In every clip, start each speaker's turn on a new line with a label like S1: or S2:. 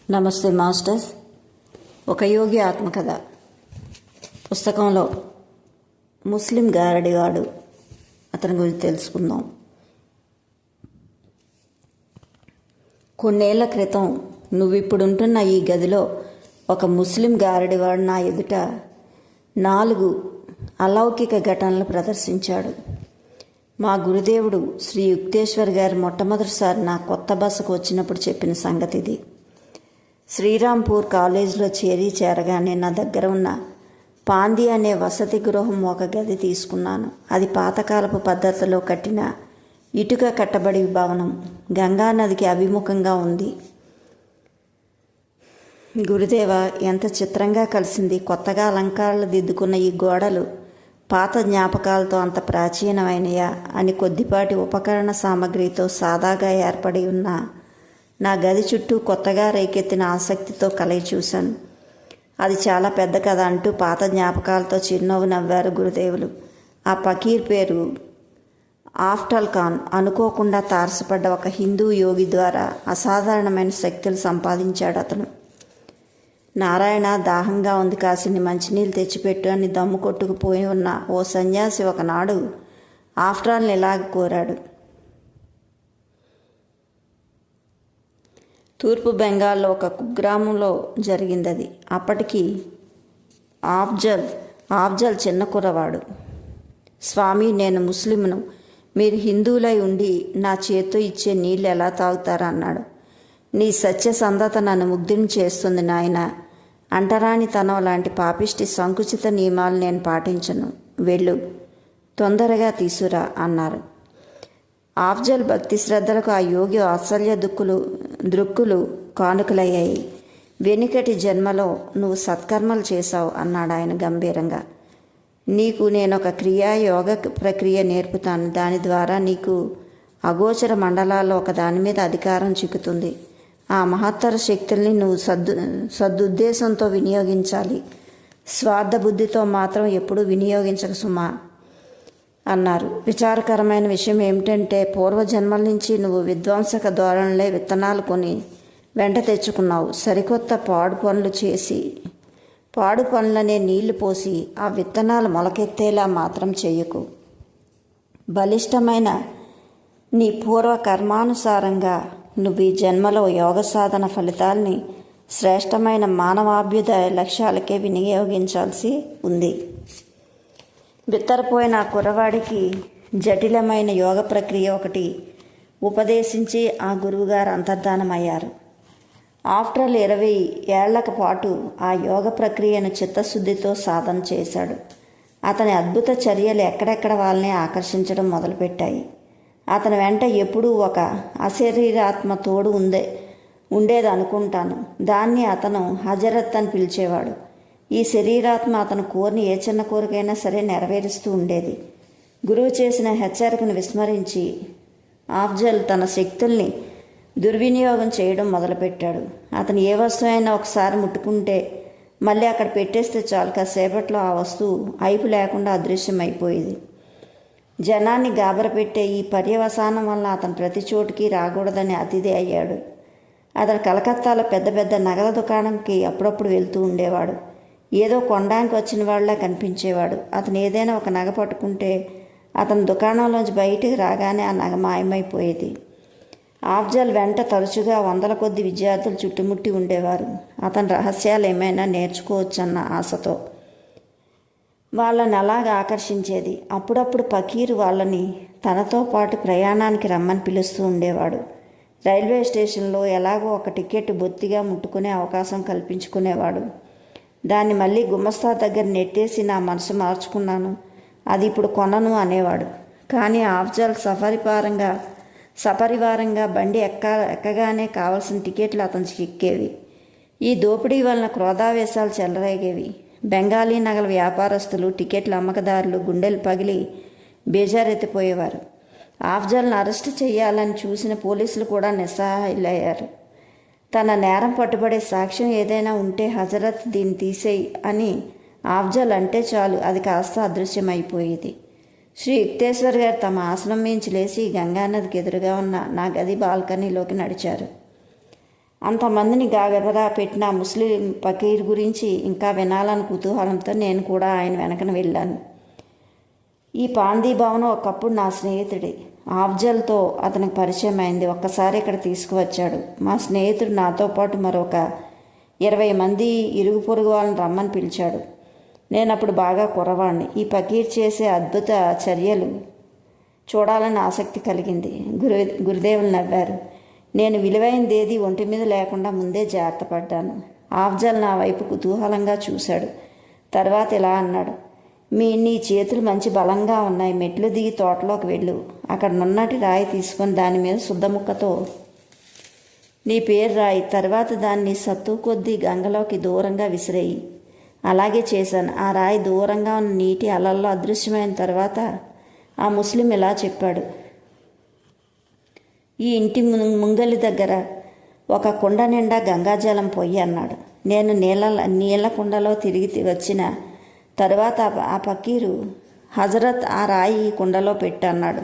S1: నమస్తే మాస్టర్స్. ఒక యోగి ఆత్మకథ పుస్తకంలో ముస్లిం గారడివాడు అతని గురించి తెలుసుకుందాం. కొన్నేళ్ల క్రితం నువ్విప్పుడుంటున్న ఈ గదిలో ఒక ముస్లిం గారడివాడు నా ఎదుట 4 అలౌకిక ఘటనలు ప్రదర్శించాడు. మా గురుదేవుడు శ్రీ యుక్తేశ్వర్ గారు మొట్టమొదటిసారి నా కొత్త బసకు వచ్చినప్పుడు చెప్పిన సంగతి ఇది. శ్రీరాంపూర్ కాలేజీలో చేరగానే నా దగ్గర ఉన్న పాంది అనే వసతి గృహం ఒక గది తీసుకున్నాను. అది పాతకాలపు పద్ధతిలో కట్టిన ఇటుక కట్టబడి భవనం. గంగానదికి అభిముఖంగా ఉంది. గురుదేవ, ఎంత చిత్రంగా కలిసింది. కొత్తగా అలంకారాలు దిద్దుకున్న ఈ గోడలు పాత జ్ఞాపకాలతో అంత ప్రాచీనమైనయా అని కొద్దిపాటి ఉపకరణ సామగ్రితో సాదాగా ఏర్పడి ఉన్న నా గది చుట్టూ కొత్తగా రేకెత్తిన ఆసక్తితో కలయి చూశాను. అది చాలా పెద్ద కథ అంటూ పాత జ్ఞాపకాలతో చిరునవ్వు నవ్వారు గురుదేవులు. ఆ ఫకీర్ పేరు ఆఫ్టల్ ఖాన్. అనుకోకుండా తారసపడ్డ ఒక హిందూ యోగి ద్వారా అసాధారణమైన శక్తులు సంపాదించాడు అతను. నారాయణ, దాహంగా ఉంది, కాసిన్ని మంచినీళ్ళు తెచ్చిపెట్టు అని దమ్ము కొట్టుకుపోయి ఉన్న ఓ సన్యాసి ఒకనాడు ఆఫ్టరాల్ని ఇలాగ కోరాడు. తూర్పు బెంగాల్లో ఒక కుగ్రామంలో జరిగిందది. అప్పటికి ఆఫ్జల్ చిన్న కుర్రవాడు. స్వామి, నేను ముస్లింను, మీరు హిందువులై ఉండి నా చేత్తో ఇచ్చే నీళ్ళు ఎలా తాగుతారా అన్నాడు. నీ సత్యసంధత నన్ను ముగ్ధుని చేస్తుంది నాయన. అంటరానితనం లాంటి పాపిష్టి సంకుచిత నియమాలు నేను పాటించను. వెళ్ళు, తొందరగా తీసురా అన్నారు. ఆఫ్జల్ భక్తి శ్రద్ధలకు ఆ యోగి వాత్సల్య దృక్కులు కానుకలయ్యాయి. వెనుకటి జన్మలో నువ్వు సత్కర్మలు చేశావు అన్నాడు ఆయన గంభీరంగా. నీకు నేనొక యోగ ప్రక్రియ నేర్పుతాను. దాని ద్వారా నీకు అగోచర మండలాల్లో ఒక దాని మీద అధికారం చిక్కుతుంది. ఆ మహత్తర శక్తుల్ని నువ్వు సదుద్దేశంతో వినియోగించాలి. స్వార్థ బుద్ధితో మాత్రం ఎప్పుడూ వినియోగించక సుమా అన్నారు. విచారకరమైన విషయం ఏమిటంటే, పూర్వజన్మల నుంచి నువ్వు విధ్వంసక ధోరణిలో విత్తనాలు కొని వెంట తెచ్చుకున్నావు. సరికొత్త పాడు పనులనే నీళ్లు పోసి ఆ విత్తనాలు మొలకెత్తేలా మాత్రం చెయ్యకు. బలిష్టమైన నీ పూర్వ కర్మానుసారంగా నువ్వు ఈ జన్మలో యోగ సాధన ఫలితాల్ని శ్రేష్టమైన మానవాభ్యుదయ లక్ష్యాలకే వినియోగించాల్సి ఉంది. బిత్తరపోయిన ఆ కుర్రవాడికి జటిలమైన యోగ ప్రక్రియ ఒకటి ఉపదేశించి ఆ గురువుగారు అంతర్ధానమయ్యారు. ఆఫ్టర్ 20 ఏళ్ల పాటు ఆ యోగ ప్రక్రియను చిత్తశుద్ధితో సాధన చేశాడు. అతని అద్భుత చర్యలు ఎక్కడెక్కడ వాళ్ళని ఆకర్షించడం మొదలుపెట్టాయి. అతని వెంట ఎప్పుడూ ఒక అశరీరాత్మ తోడు ఉండేది అనుకుంటాను. దాన్ని అతను హజరత్ అని పిలిచేవాడు. ఈ శరీరాత్మ అతను కోరిన ఏ చిన్న కోరికైనా సరే నెరవేరుస్తూ ఉండేది. గురువు చేసిన హెచ్చరికను విస్మరించి ఆఫ్జల్ తన శక్తుల్ని దుర్వినియోగం చేయడం మొదలుపెట్టాడు. అతను ఏ వస్తువు అయినా ఒకసారి ముట్టుకుంటే మళ్ళీ అక్కడ పెట్టేస్తే చాలు, కాసేపట్లో ఆ వస్తువు అయిపు లేకుండా అదృశ్యమైపోయేది. జనాన్ని గాబరపెట్టే ఈ పర్యవసానం వల్ల అతను ప్రతి చోటుకి రాకూడదని అతిథి అయ్యాడు. అతను కలకత్తాలో పెద్ద పెద్ద నగల దుకాణంకి అప్పుడప్పుడు వెళ్తూ ఉండేవాడు. ఏదో కొనడానికి వచ్చిన వాళ్ళ కనిపించేవాడు. అతను ఏదైనా ఒక నగ పట్టుకుంటే అతను దుకాణంలోంచి బయటికి రాగానే ఆ నగ మాయమైపోయేది. ఆఫ్జల్ వెంట తరచుగా 100 కొద్ది విద్యార్థులు చుట్టుముట్టి ఉండేవారు. అతని రహస్యాలు ఏమైనా నేర్చుకోవచ్చన్న ఆశతో. వాళ్ళని అలాగా ఆకర్షించేది. అప్పుడప్పుడు ఫకీరు వాళ్ళని తనతో పాటు ప్రయాణానికి రమ్మని పిలుస్తూ ఉండేవాడు. రైల్వే స్టేషన్లో ఎలాగో ఒక టికెట్ బొత్తిగా ముట్టుకునే అవకాశం కల్పించుకునేవాడు. దాన్ని మళ్ళీ గుమస్తా దగ్గర నెట్టేసి నా మనసు మార్చుకున్నాను, అది ఇప్పుడు కొనను అనేవాడు. కానీ ఆఫ్జల్ సపరివారంగా బండి ఎక్కగానే కావలసిన టికెట్లు అతను చిక్కేవి. ఈ దోపిడీ వలన క్రోధావేశాలు చెలరేగేవి. బెంగాలీ నగల వ్యాపారస్తులు, టికెట్ల అమ్మకదారులు గుండెలు పగిలి బేజారెత్తిపోయేవారు. ఆఫ్జల్ను అరెస్టు చేయాలని చూసిన పోలీసులు కూడా నిస్సహాయులయ్యారు. తన నేరం పట్టుబడే సాక్ష్యం ఏదైనా ఉంటే హజరత్ దీన్ని తీసేయి అని ఆఫ్జల్ అంటే చాలు, అది కాస్త అదృశ్యమైపోయేది. శ్రీ యుక్తేశ్వర్ గారు తమ ఆసనం మించి లేచి గంగానదికి ఎదురుగా ఉన్న నా గది బాల్కనీలోకి నడిచారు. అంతమందిని గాగదరా పెట్టిన ముస్లిం ఫకీర్ గురించి ఇంకా వినాలని కుతూహలంతో నేను కూడా ఆయన వెనకన వెళ్ళాను. ఈ పాందీ భవనం ఒకప్పుడు నా స్నేహితుడి ఆఫ్జల్తో అతనికి పరిచయం అయింది. ఒక్కసారి ఇక్కడ తీసుకువచ్చాడు. మా స్నేహితుడు నాతో పాటు మరొక 20 మంది ఇరుగు పొరుగు వాళ్ళని రమ్మని పిలిచాడు. నేను అప్పుడు బాగా కుర్రవాణ్ణి. ఈ ఫకీర్ చేసే అద్భుత చర్యలు చూడాలని ఆసక్తి కలిగింది. గురుదేవులు నవ్వారు. నేను విలువైనదేది ఒంటి మీద లేకుండా ముందే జాగ్రత్త పడ్డాను. ఆఫ్జల్ నా వైపు కుతూహలంగా చూశాడు. తర్వాత ఇలా అన్నాడు, నీ చేతులు మంచి బలంగా ఉన్నాయి. మెట్లు దిగి తోటలోకి వెళ్ళు. అక్కడ నున్నటి రాయి తీసుకొని దాని మీద శుద్ధముక్కతో నీ పేరు రాయి. తర్వాత దాన్ని సత్తు కొద్దీ గంగలోకి దూరంగా విసిరేయి. అలాగే చేశాను. ఆ రాయి దూరంగా ఉన్న నీటి అలల్లో అదృశ్యమైన తర్వాత ఆ ముస్లిం ఇలా చెప్పాడు, ఈ ఇంటి ముంగలి దగ్గర ఒక కుండ నిండా గంగాజలం పొయ్యి అన్నాడు. నేను నీళ్ళ కుండలో తిరిగి వచ్చిన తరువాత ఆ ఫకీరు, హజరత్ ఆ రాయి కుండలో పెట్టన్నాడు.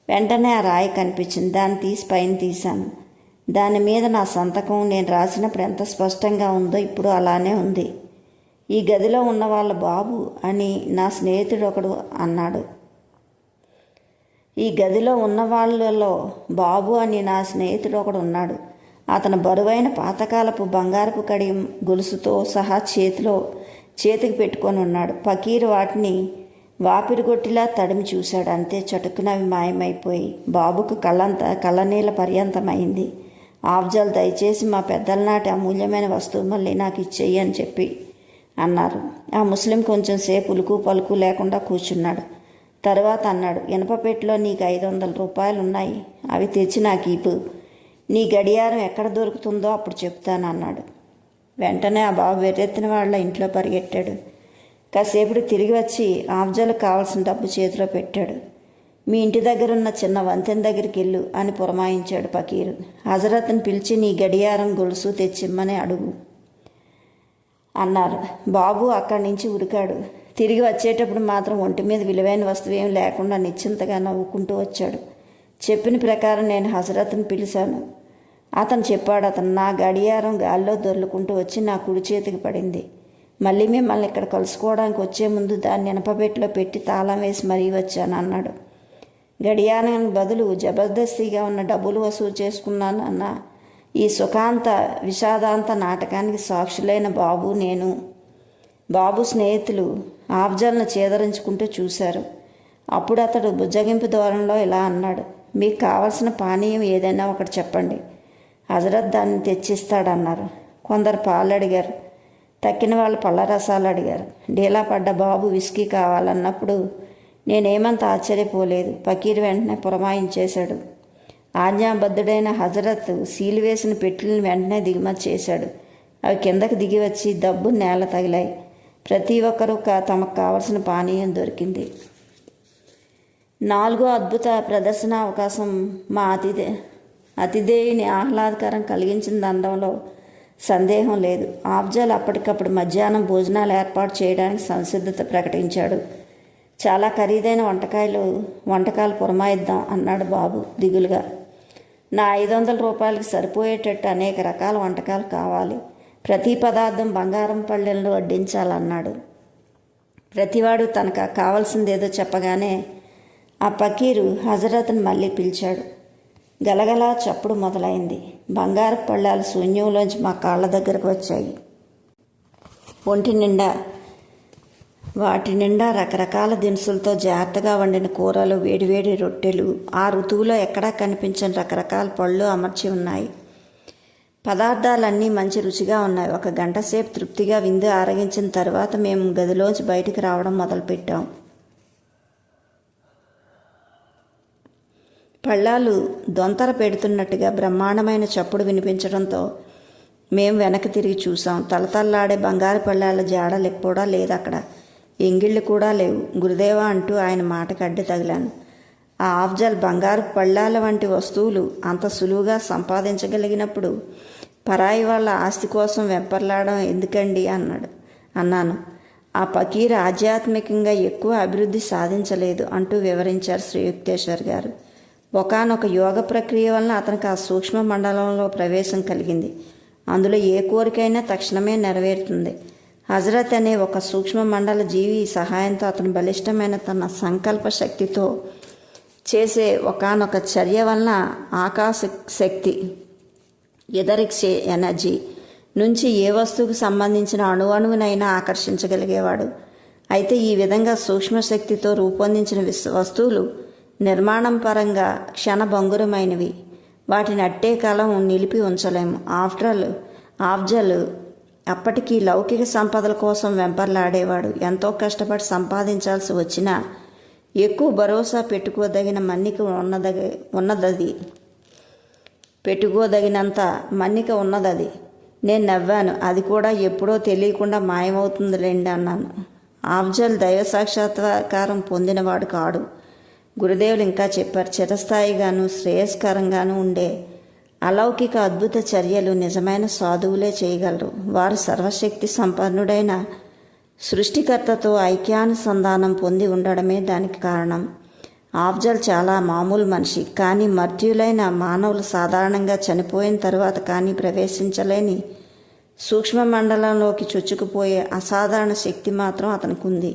S1: వెంటనే ఆ రాయి కనిపించింది. దాన్ని తీసి పైన తీశాను. దాని మీద నా సంతకం నేను రాసినప్పుడు ఎంత స్పష్టంగా ఉందో ఇప్పుడు అలానే ఉంది. ఈ గదిలో ఉన్న వాళ్ళ బాబు అని నా స్నేహితుడు ఒకడు అన్నాడు. ఈ గదిలో ఉన్న వాళ్ళలో బాబు అని నా స్నేహితుడు ఒకడు ఉన్నాడు. అతను బరువైన పాతకాలపు బంగారపు కడియం గొలుసుతో సహా చేతికి పెట్టుకొని ఉన్నాడు. ఫకీరు వాటిని వాపిరిగొట్టిలా తడిమి చూశాడు. అంతే, చటుకునవి మాయమైపోయి బాబుకు కళ్ళనీళ్ళ పర్యంతమైంది. ఆఫ్జల్, దయచేసి మా పెద్దల నాటి అమూల్యమైన వస్తువు మళ్ళీ నాకు ఇచ్చేయి అని చెప్పి అన్నారు. ఆ ముస్లిం కొంచెం సేపు ఉలుకు పలుకు లేకుండా కూర్చున్నాడు. తర్వాత అన్నాడు, ఇనపపెట్టిలో నీకు 500 రూపాయలు ఉన్నాయి. అవి తెచ్చి నాకు ఇవ్వు. నీ గడియారం ఎక్కడ దొరుకుతుందో అప్పుడు చెప్తాను అన్నాడు. వెంటనే ఆ బాబు వెర్రెత్తిన వాళ్ళ ఇంట్లో పరిగెట్టాడు. కాసేపుడు తిరిగి వచ్చి ఆఫ్జల్కి కావాల్సిన డబ్బు చేతిలో పెట్టాడు. మీ ఇంటి దగ్గర ఉన్న చిన్న వంతెన దగ్గరికి వెళ్ళు అని పురమాయించాడు ఫకీరు. హజరత్ని పిలిచి నీ గడియారం గొలుసు తెచ్చిమ్మని అడుగు అన్నారు. బాబు అక్కడి నుంచి ఉరికాడు. తిరిగి వచ్చేటప్పుడు మాత్రం ఒంటి మీద విలువైన వస్తువు ఏం లేకుండా నిశ్చింతగా నవ్వుకుంటూ వచ్చాడు. చెప్పిన ప్రకారం నేను హజరత్ని పిలిచాను. అతను చెప్పాడు, అతను నా గడియారం గాల్లో దొర్లుకుంటూ వచ్చి నా కుడి చేతికి పడింది. మళ్ళీ మిమ్మల్ని ఇక్కడ కలుసుకోవడానికి వచ్చే ముందు దాన్ని ఇనపబెట్టిలో పెట్టి తాళం వేసి మరీ వచ్చాను అన్నాడు. గడియారానికి బదులు జబర్దస్తిగా ఉన్న డబ్బులు వసూలు చేసుకున్నాను అన్న ఈ సుఖాంత విషాదాంత నాటకానికి సాక్షులైన బాబు స్నేహితులు ఆఫ్జల్ను చేదరించుకుంటూ చూశారు. అప్పుడు అతడు బుజ్జగింపు ధోరణిలో ఇలా అన్నాడు, మీకు కావలసిన పానీయం ఏదైనా ఒకటి చెప్పండి, హజరత్ దాన్ని తెచ్చిస్తాడన్నారు. కొందరు పాలు అడిగారు. తక్కిన వాళ్ళు పళ్ళ రసాలు అడిగారు. డీలా పడ్డ బాబు విస్కీ కావాలన్నప్పుడు నేనేమంత ఆశ్చర్యపోలేదు. ఫకీర్ వెంటనే పురమాయించేశాడు. ఆజ్ఞాబద్ధుడైన హజరత్ సీలు వేసిన పెట్టెలను వెంటనే దిగుమతి చేశాడు. అవి కిందకు దిగి వచ్చి దబ్బు నేల తగిలాయి. ప్రతి ఒక్కరూ తమకు కావలసిన పానీయం దొరికింది. 4వ అద్భుత ప్రదర్శన అవకాశం మా అతిథేయుని ఆహ్లాదకరం కలిగించిన అనడంలో సందేహం లేదు. ఆఫ్జల్ అప్పటికప్పుడు మధ్యాహ్నం భోజనాలు ఏర్పాటు చేయడానికి సంసిద్ధత ప్రకటించాడు. చాలా ఖరీదైన వంటకాలు పురమాయిద్దాం అన్నాడు బాబు దిగులుగా. నా 500 రూపాయలకి సరిపోయేటట్టు అనేక రకాల వంటకాలు కావాలి. ప్రతి పదార్థం బంగారం పళ్ళెంలో వడ్డించాలన్నాడు. ప్రతివాడు తనకు కావాల్సిందేదో చెప్పగానే ఆ ఫకీరు హజరత్ని మళ్ళీ పిలిచాడు. గలగలా చప్పుడు మొదలైంది. బంగారు పళ్ళాలు శూన్యంలోంచి మా కాళ్ళ దగ్గరకు వచ్చాయి. వాటి నిండా రకరకాల దినుసులతో జాగ్రత్తగా వండిన కూరలు, వేడివేడి రొట్టెలు, ఆ ఋతువులో ఎక్కడా కనిపించని రకరకాల పళ్ళు అమర్చి ఉన్నాయి. పదార్థాలన్నీ మంచి రుచిగా ఉన్నాయి. 1 గంట సేపు తృప్తిగా విందు ఆరగించిన తర్వాత మేము గదిలోంచి బయటికి రావడం మొదలుపెట్టాం. పళ్ళాలు దొంతర పెడుతున్నట్టుగా బ్రహ్మాండమైన చప్పుడు వినిపించడంతో మేము వెనక్కి తిరిగి చూసాం. తలతల్లాడే బంగారు పళ్ళాల జాడలు కూడా లేదు అక్కడ. ఎంగిళ్ళు కూడా లేవు. గురుదేవా అంటూ ఆయన మాటకు అడ్డు తగిలాను. ఆ ఆఫ్జల్ బంగారు పళ్ళాల వంటి వస్తువులు అంత సులువుగా సంపాదించగలిగినప్పుడు పరాయి వాళ్ళ ఆస్తి కోసం వెంపర్లాడడం ఎందుకండి అన్నాను. ఆ ఫకీర్ ఆధ్యాత్మికంగా ఎక్కువ అభివృద్ధి సాధించలేదు అంటూ వివరించారు శ్రీ యుక్తేశ్వర్ గారు. ఒకానొక యోగ ప్రక్రియ వలన అతనికి ఆ సూక్ష్మ మండలంలో ప్రవేశం కలిగింది. అందులో ఏ కోరికైనా తక్షణమే నెరవేరుతుంది. హజరత్ అనే ఒక సూక్ష్మ మండల జీవి సహాయంతో అతను బలిష్టమైన తన సంకల్ప శక్తితో చేసే ఒకానొక చర్య వలన ఆకాశ శక్తి ఎదరిక్సే ఎనర్జీ నుంచి ఏ వస్తువుకు సంబంధించిన అణువణువునైనా ఆకర్షించగలిగేవాడు. అయితే ఈ విధంగా సూక్ష్మశక్తితో రూపొందించిన వస్తువులు నిర్మాణం పరంగా క్షణభంగురమైనవి. వాటిని అట్టే కాలం నిలిపి ఉంచలేము. ఆఫ్జల్ అప్పటికీ లౌకిక సంపదల కోసం వెంపర్లాడేవాడు. ఎంతో కష్టపడి సంపాదించాల్సి వచ్చినా ఎక్కువ భరోసా పెట్టుకోదగిన మన్నిక ఉన్నదది పెట్టుకోదగినంత మన్నిక ఉన్నదది. నేను నవ్వాను. అది కూడా ఎప్పుడో తెలియకుండా మాయమవుతుందిలేండి అన్నాను. ఆఫ్జల్ దైవ సాక్షాత్కారం పొందినవాడు కాడు. గురుదేవులు ఇంకా చెప్పారు, చిరస్థాయిగాను శ్రేయస్కరంగాను ఉండే అలౌకిక అద్భుత చర్యలు నిజమైన సాధువులే చేయగలరు. వారు సర్వశక్తి సంపన్నుడైన సృష్టికర్తతో ఐక్యానుసంధానం పొంది ఉండడమే దానికి కారణం. ఆఫ్జల్ చాలా మామూలు మనిషి. కానీ మర్త్యులైన మానవులు సాధారణంగా చనిపోయిన తరువాత కానీ ప్రవేశించలేని సూక్ష్మ మండలంలోకి చొచ్చుకుపోయే అసాధారణ శక్తి మాత్రం అతనికి ఉంది.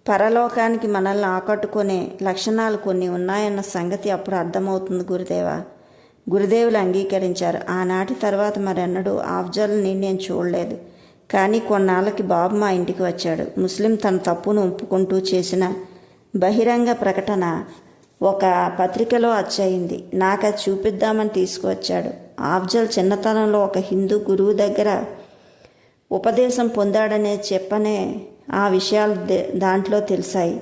S1: పరలోకానికి మనల్ని ఆకట్టుకునే లక్షణాలు కొన్ని ఉన్నాయన్న సంగతి అప్పుడు అర్థమవుతుంది గురుదేవా. గురుదేవులు అంగీకరించారు. ఆనాటి తర్వాత మరెన్నడూ ఆఫ్జల్ని నేను చూడలేదు. కానీ కొన్నాళ్ళకి బాబు మా ఇంటికి వచ్చాడు. ముస్లిం తన తప్పును ఒప్పుకుంటూ చేసిన బహిరంగ ప్రకటన ఒక పత్రికలో అచ్చయింది. నాకు అది చూపిద్దామని తీసుకువచ్చాడు. ఆఫ్జల్ చిన్నతనంలో ఒక హిందూ గురువు దగ్గర ఉపదేశం పొందాడనే చెప్పనే ఆ విషయాలు దాంట్లో తెలిసాయి.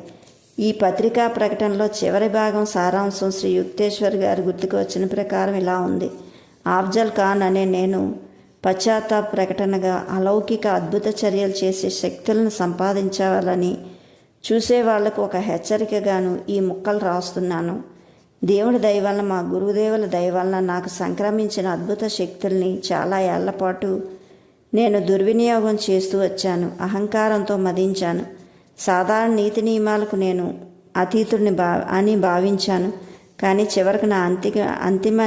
S1: ఈ పత్రికా ప్రకటనలో చివరి భాగం సారాంశం శ్రీ యుక్తేశ్వర్ గారి గుర్తుకు వచ్చిన ప్రకారం ఇలా ఉంది. ఆఫ్జల్ ఖాన్ అనే నేను పశ్చాత్తాప ప్రకటనగా అలౌకిక అద్భుత చర్యలు చేసే శక్తులను సంపాదించాలని చూసే వాళ్లకు ఒక హెచ్చరికగాను ఈ ముక్కలు రాస్తున్నాను. దేవుడి దయవలన, మా గురుదేవుల దయవలన నాకు సంక్రమించిన అద్భుత శక్తుల్ని చాలా ఏళ్లపాటు నేను దుర్వినియోగం చేస్తూ వచ్చాను. అహంకారంతో మదించాను. సాధారణ నీతి నియమాలకు నేను అతీతుడిని అని భావించాను. కానీ చివరికి నా అంతిమ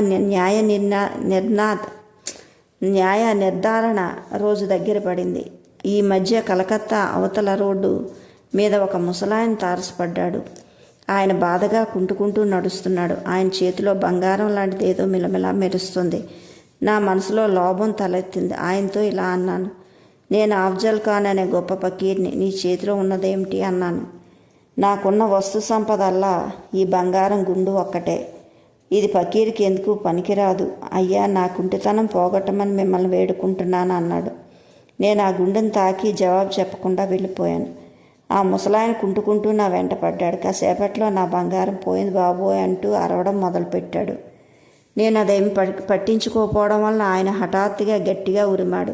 S1: న్యాయ నిర్ధారణ రోజు దగ్గర పడింది. ఈ మధ్య కలకత్తా అవతల రోడ్డు మీద ఒక ముసలాయన తారసపడ్డాడు. ఆయన బాధగా కుంటుకుంటూ నడుస్తున్నాడు. ఆయన చేతిలో బంగారం లాంటిది ఏదో మిలమిలా మెరుస్తుంది. నా మనసులో లోభం తలెత్తింది. ఆయనతో ఇలా అన్నాను, నేను ఆఫ్జల్ ఖాన్ అనే గొప్ప ఫకీర్ని. నీ చేతిలో ఉన్నదేమిటి అన్నాను. నాకున్న వస్తు సంపద అల్లా ఈ బంగారం గుండు ఒక్కటే. ఇది ఫకీర్కి ఎందుకు పనికిరాదు. అయ్యా, నా కుంటితనం పోగొట్టమని మిమ్మల్ని వేడుకుంటున్నాను అన్నాడు. నేను ఆ గుండెను తాకి జవాబు చెప్పకుండా వెళ్ళిపోయాను. ఆ ముసలాయన కుంటుకుంటూ నా వెంట పడ్డాడు. కాసేపట్లో నా బంగారం పోయింది బాబోయ్ అంటూ అరవడం మొదలుపెట్టాడు. నేను అదేమి పట్టించుకోకపోవడం వలన ఆయన హఠాత్తుగా గట్టిగా ఉరిమాడు.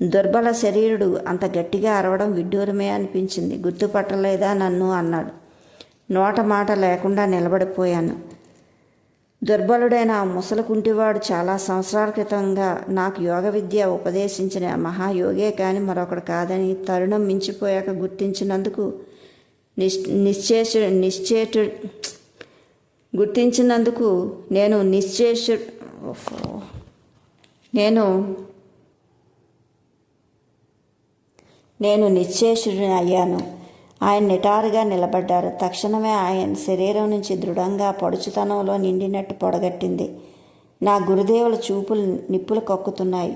S1: దుర్బల శరీరుడు అంత గట్టిగా అరవడం విడ్డూరమే అనిపించింది. గుర్తుపట్టలేదా నన్ను అన్నాడు. నోట మాట లేకుండా నిలబడిపోయాను. దుర్బలుడైన ఆ ముసలి కుంటివాడు చాలా సంవత్సరాల క్రితంగా నాకు యోగ విద్య ఉపదేశించిన మహాయోగే కానీ మరొకడు కాదని తరుణం మించిపోయాక గుర్తించినందుకు నేను నిశ్చేషుడిని అయ్యాను. ఆయన నిటారుగా నిలబడ్డారు. తక్షణమే ఆయన శరీరం నుంచి దృఢంగా పడుచుతనంలో నిండినట్టు పొడగట్టింది. నా గురుదేవుల చూపులు నిప్పులు కక్కుతున్నాయి.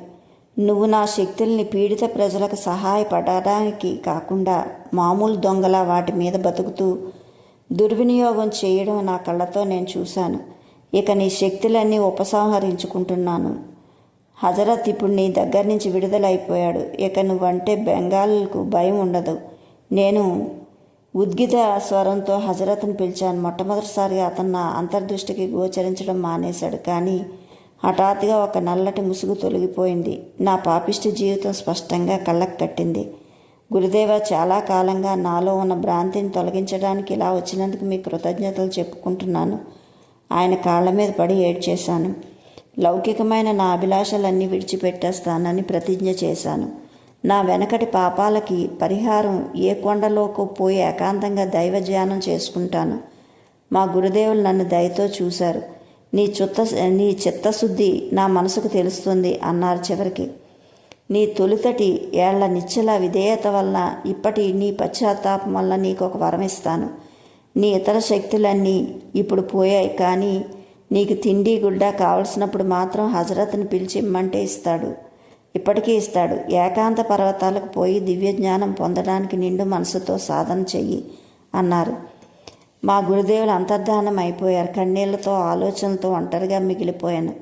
S1: నువ్వు నా శక్తుల్ని పీడిత ప్రజలకు సహాయపడడానికి కాకుండా మామూలు దొంగలా వాటి మీద బతుకుతూ దుర్వినియోగం చేయడం నా కళ్ళతో నేను చూశాను. ఇక నీ శక్తులన్నీ ఉపసంహరించుకుంటున్నాను. హజరత్ ఇప్పుడు నీ దగ్గర నుంచి విడుదలైపోయాడు. ఇక నువ్వంటే బెంగాల్కు భయం ఉండదు. నేను ఉద్గిత స్వరంతో హజరత్ను పిలిచాను. మొట్టమొదటిసారిగా అతను నా అంతర్దృష్టికి గోచరించడం మానేశాడు. కానీ హఠాత్తుగా ఒక నల్లటి ముసుగు తొలగిపోయింది. నా పాపిష్టి జీవితం స్పష్టంగా కళ్ళకు కట్టింది. గురుదేవ, చాలా కాలంగా నాలో ఉన్న భ్రాంతిని తొలగించడానికి ఇలా వచ్చినందుకు మీ కృతజ్ఞతలు చెప్పుకుంటున్నాను. ఆయన కాళ్ళ మీద పడి ఏడ్చేశాను. లౌకికమైన నా అభిలాషలన్నీ విడిచిపెట్టేస్తానని ప్రతిజ్ఞ చేశాను. నా వెనకటి పాపాలకి పరిహారం ఏ కొండలోకి పోయి ఏకాంతంగా దైవ ధ్యానం చేసుకుంటాను. మా గురుదేవులు నన్ను దయతో చూశారు. నీ చిత్తశుద్ధి నా మనసుకు తెలుస్తుంది అన్నారు చివరికి. నీ తొలితటి ఏళ్ల నిశ్చల విధేయత వలన ఇప్పటి నీ పశ్చాత్తాపం వల్ల నీకు ఒక వరం ఇస్తాను. నీ ఇతర శక్తులన్నీ ఇప్పుడు పోయాయి, కానీ నీకు తిండి గుడ్డ కావలసినప్పుడు మాత్రం హజరత్ని పిలిచి ఇమ్మంటే ఇస్తాడు. ఇప్పటికీ ఇస్తాడు. ఏకాంత పర్వతాలకు పోయి దివ్యజ్ఞానం పొందడానికి నిండు మనసుతో సాధన చెయ్యి అన్నారు. మా గురుదేవులు అంతర్ధానం అయిపోయారు. కన్నీళ్లతో ఆలోచనలతో ఒంటరిగా మిగిలిపోయాను.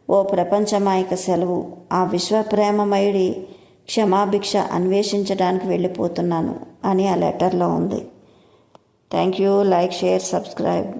S1: ఓ ప్రపంచమాయక సెలవు. ఆ విశ్వప్రేమమయుడి క్షమాభిక్ష అన్వేషించడానికి వెళ్ళిపోతున్నాను అని ఆ లెటర్లో ఉంది. Thank you. Like, share, subscribe.